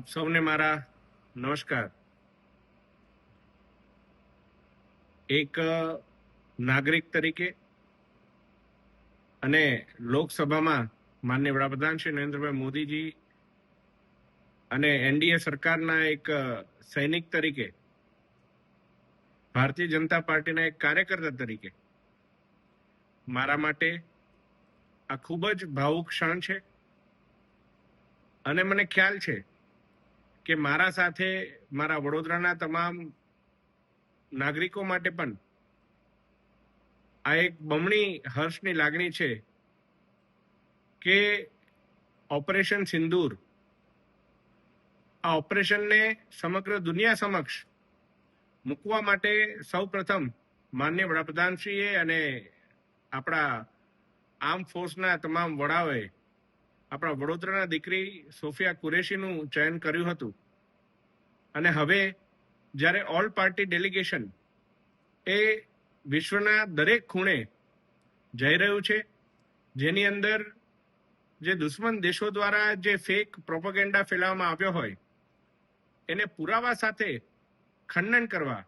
આપ સૌને મારા નમસ્કાર। એક નાગરિક તરીકે અને લોકસભામાં માનનીય વડાપ્રધાન શ્રી નરેન્દ્રભાઈ મોદીજી અને એનડીએ સરકારના એક સૈનિક તરીકે, ભારતીય જનતા પાર્ટીના એક કાર્યકર્તા તરીકે મારા માટે આ ખૂબ જ ભાવુક ક્ષણ છે। અને મને ખ્યાલ છે કે મારા સાથે મારા વડોદરાના તમામ નાગરિકો માટે પણ આ એક બમણી હર્ષની લાગણી છે કે ઓપરેશન સિંદૂર, આ ઓપરેશનને સમગ્ર દુનિયા સમક્ષ મૂકવા માટે સૌપ્રથમ માનનીય વડાપ્રધાનશ્રીએ અને આપણા આર્મ ફોર્સના તમામ વડાઓએ આપણા વડોદરાના દીકરી સોફિયા કુરેશીનું ચયન કર્યું હતું। અને હવે જ્યારે ઓલ પાર્ટી ડેલિગેશન એ વિશ્વના દરેક ખૂણે જઈ રહ્યું છે, જેની અંદર જે દુશ્મન દેશો દ્વારા જે ફેક પ્રોપેગેન્ડા ફેલાવવામાં આવ્યો હોય એને પુરાવા સાથે ખંડન કરવા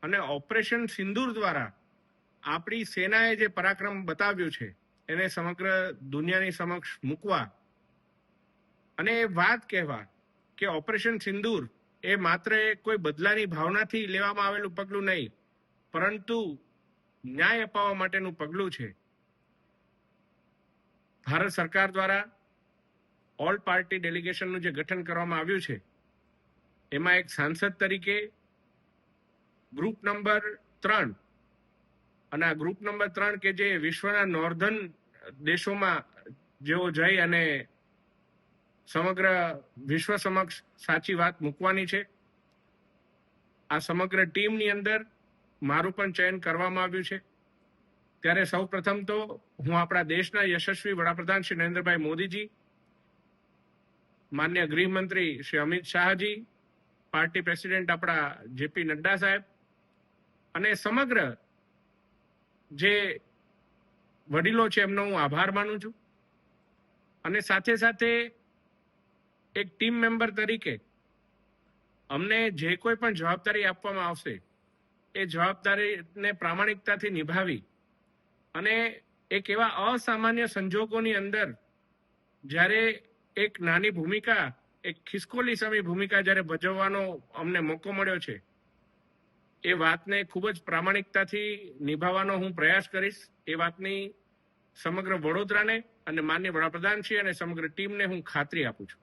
અને ઓપરેશન સિંદૂર દ્વારા આપણી સેનાએ જે પરાક્રમ બતાવ્યું છે એને સમગ્ર દુનિયાની સમક્ષ મૂકવા અને એ વાત કહેવા કે ઓપરેશન સિંદૂર એ માત્ર કોઈ બદલાની ભાવનાથી લેવામાં આવેલું પગલું નહીં, પરંતુ ન્યાય અપાવવા માટેનું પગલું છે। ભારત સરકાર દ્વારા ઓલ પાર્ટી ડેલિગેશનનું જે ગઠન કરવામાં આવ્યું છે એમાં એક સાંસદ તરીકે ગ્રુપ નંબર 3, અને આ ગ્રુપ નંબર 3 કે જે વિશ્વના નોર્ધન દેશોમાં જેઓ જઈ અને સમગ્ર વિશ્વ સમક્ષ સાચી વાત મૂકવાની છે, આ સમગ્ર ટીમની અંદર મારું પણ ચયન કરવામાં આવ્યું છે। ત્યારે સૌ પ્રથમ તો હું આપણા દેશના યશસ્વી વડાપ્રધાન શ્રી નરેન્દ્રભાઈ મોદીજી, માન્ય ગૃહમંત્રી શ્રી અમિત શાહજી, પાર્ટી પ્રેસિડેન્ટ આપણા જેપી નડ્ડા સાહેબ અને સમગ્ર જે વડીલો છે એમનો હું આભાર માનું છું। અને સાથે સાથે એક ટીમ મેમ્બર તરીકે અમને જે કોઈ પણ જવાબદારી આપવામાં આવશે એ જવાબદારીને પ્રામાણિકતાથી નિભાવી અને એક એવા અસામાન્ય સંજોગોની અંદર જ્યારે એક નાની ભૂમિકા, એક ખિસકોલી સામી ભૂમિકા જ્યારે ભજવવાનો અમને મોકો મળ્યો છે એ વાતને ખૂબ જ પ્રામાણિકતાથી નિભાવવાનો હું પ્રયાસ કરીશ। એ વાતની સમગ્ર વડોદરાને અને માનનીય વડાપ્રધાનશ્રી અને સમગ્ર ટીમને હું ખાતરી આપું છું।